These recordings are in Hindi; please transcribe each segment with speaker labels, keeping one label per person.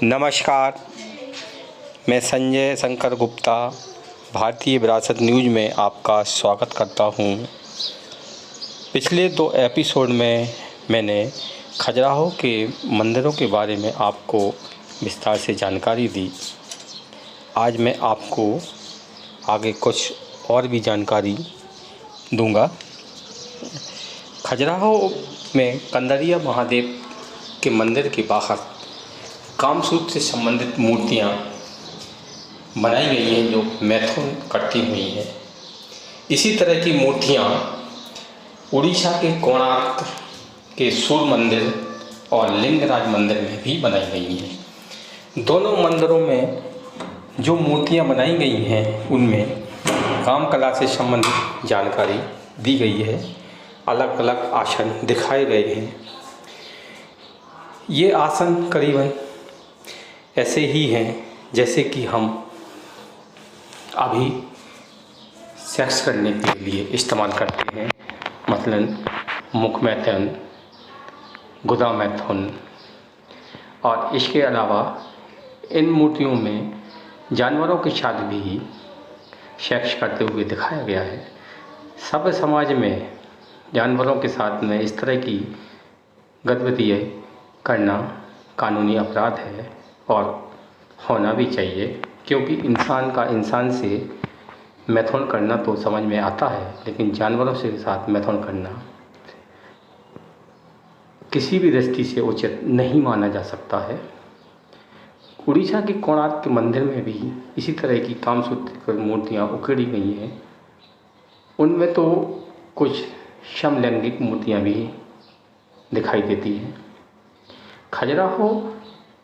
Speaker 1: नमस्कार, मैं संजय शंकर गुप्ता भारतीय विरासत न्यूज़ में आपका स्वागत करता हूँ। पिछले 2 एपिसोड में मैंने खजुराहो के मंदिरों के बारे में आपको विस्तार से जानकारी दी। आज मैं आपको आगे कुछ और भी जानकारी दूंगा। खजुराहो में कंदरिया महादेव के मंदिर के बाहर कामसूत्र से संबंधित मूर्तियाँ बनाई गई हैं जो मैथुन करती हुई हैं। इसी तरह की मूर्तियाँ उड़ीसा के कोणार्क के सूर्य मंदिर और लिंगराज मंदिर में भी बनाई गई हैं। दोनों मंदिरों में जो मूर्तियाँ बनाई गई हैं उनमें काम कला से संबंधित जानकारी दी गई है। अलग अलग आसन दिखाए गए हैं। ये आसन करीबन ऐसे ही हैं जैसे कि हम अभी सेक्स करने के लिए इस्तेमाल करते हैं, मसलन मुख मैथुन, गुदा मैथुन। और इसके अलावा इन मूर्तियों में जानवरों के साथ भी सेक्स करते हुए दिखाया गया है। सभ्य समाज में जानवरों के साथ में इस तरह की गतिविधियाँ करना कानूनी अपराध है और होना भी चाहिए, क्योंकि इंसान का इंसान से मैथुन करना तो समझ में आता है, लेकिन जानवरों से साथ मैथुन करना किसी भी दृष्टि से उचित नहीं माना जा सकता है। उड़ीसा के कोणार्क के मंदिर में भी इसी तरह की कामसूत्र मूर्तियाँ उकेरी गई हैं। उनमें तो कुछ समलैंगिक मूर्तियाँ भी दिखाई देती हैं। खजुराहो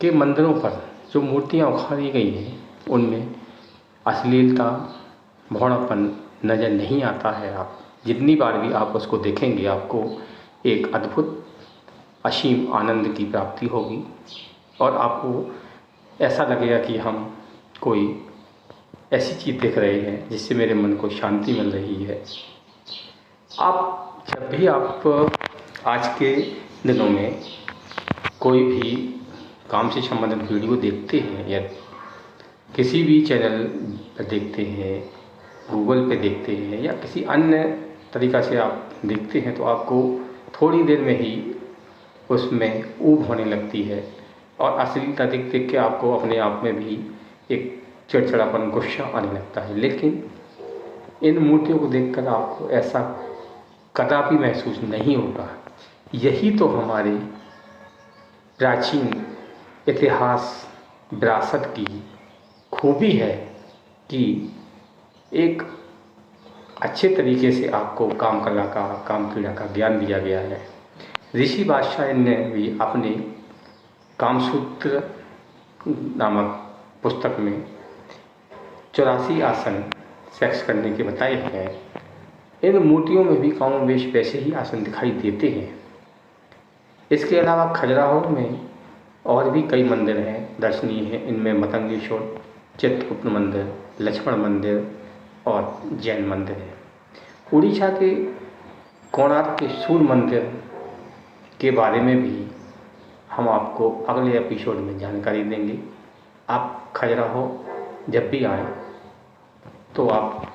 Speaker 1: के मंदिरों पर जो मूर्तियाँ उखाड़ी गई हैं उनमें अश्लीलता, भौड़ापन नज़र नहीं आता है। आप जितनी बार भी आप उसको देखेंगे आपको एक अद्भुत असीम आनंद की प्राप्ति होगी और आपको ऐसा लगेगा कि हम कोई ऐसी चीज़ देख रहे हैं जिससे मेरे मन को शांति मिल रही है। आप जब भी आप आज के दिनों में कोई भी काम से संबंधित वीडियो देखते हैं या किसी भी चैनल पर देखते हैं, गूगल पे देखते हैं या किसी अन्य तरीक़ा से आप देखते हैं, तो आपको थोड़ी देर में ही उसमें ऊब होने लगती है और अश्लीलता देख देख के आपको अपने आप में भी एक चिड़चिड़ापन, गुस्सा आने लगता है। लेकिन इन मूर्तियों को देखकर आपको ऐसा कदापि महसूस नहीं होगा। यही तो हमारे प्राचीन इतिहास विरासत की खूबी है कि एक अच्छे तरीके से आपको काम कला का, काम क्रीड़ा का ज्ञान दिया गया है। ऋषि बादशाह ने भी अपने कामसूत्र नामक पुस्तक में 84 आसन सेक्स करने के बताए हैं। इन मूर्तियों में भी कमोबेश वैसे ही आसन दिखाई देते हैं। इसके अलावा खजुराहो में और भी कई मंदिर हैं, दर्शनीय हैं। इनमें मतंगेश्वर, चित्रकूट मंदिर, लक्ष्मण मंदिर और जैन मंदिर है। उड़ीसा के कोणार्क के सूर्य मंदिर के बारे में भी हम आपको अगले एपिसोड में जानकारी देंगे। आप खजुराहो जब भी आएँ तो आप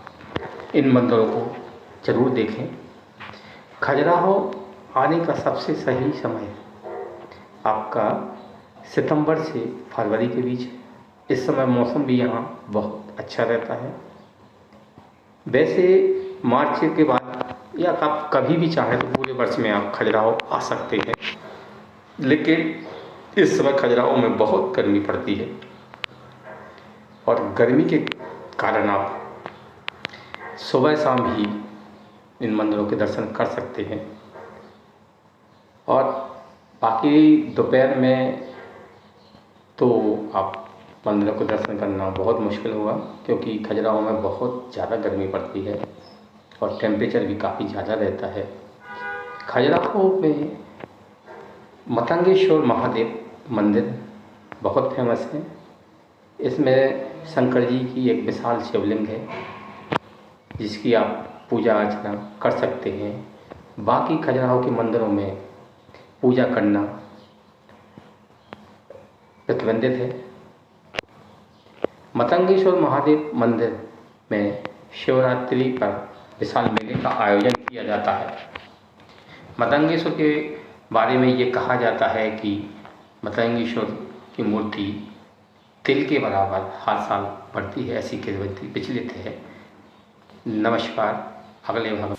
Speaker 1: इन मंदिरों को ज़रूर देखें। खजुराहो आने का सबसे सही समय आपका सितंबर से फरवरी के बीच। इस समय मौसम भी यहाँ बहुत अच्छा रहता है। वैसे मार्च के बाद या आप कभी भी चाहें तो पूरे वर्ष में आप खजुराहो आ सकते हैं, लेकिन इस समय खजुराहो में बहुत गर्मी पड़ती है और गर्मी के कारण आप सुबह शाम ही इन मंदिरों के दर्शन कर सकते हैं। और बाकी दोपहर में तो आप मंदिरों को दर्शन करना बहुत मुश्किल होगा, क्योंकि खजुराहो में बहुत ज़्यादा गर्मी पड़ती है और टेम्परेचर भी काफ़ी ज़्यादा रहता है। खजुराहो में मतंगेश्वर महादेव मंदिर बहुत फेमस है। इसमें शंकर जी की एक विशाल शिवलिंग है जिसकी आप पूजा अर्चना कर सकते हैं। बाकी खजुराहो के मंदिरों में पूजा करना प्रतिबंधित है। मतंगेश्वर महादेव मंदिर में शिवरात्रि पर विशाल मेले का आयोजन किया जाता है। मतंगेश्वर के बारे में ये कहा जाता है कि मतंगेश्वर की मूर्ति तिल के बराबर हर साल बढ़ती है, ऐसी किंवदंती प्रचलित है। नमस्कार, अगले भाग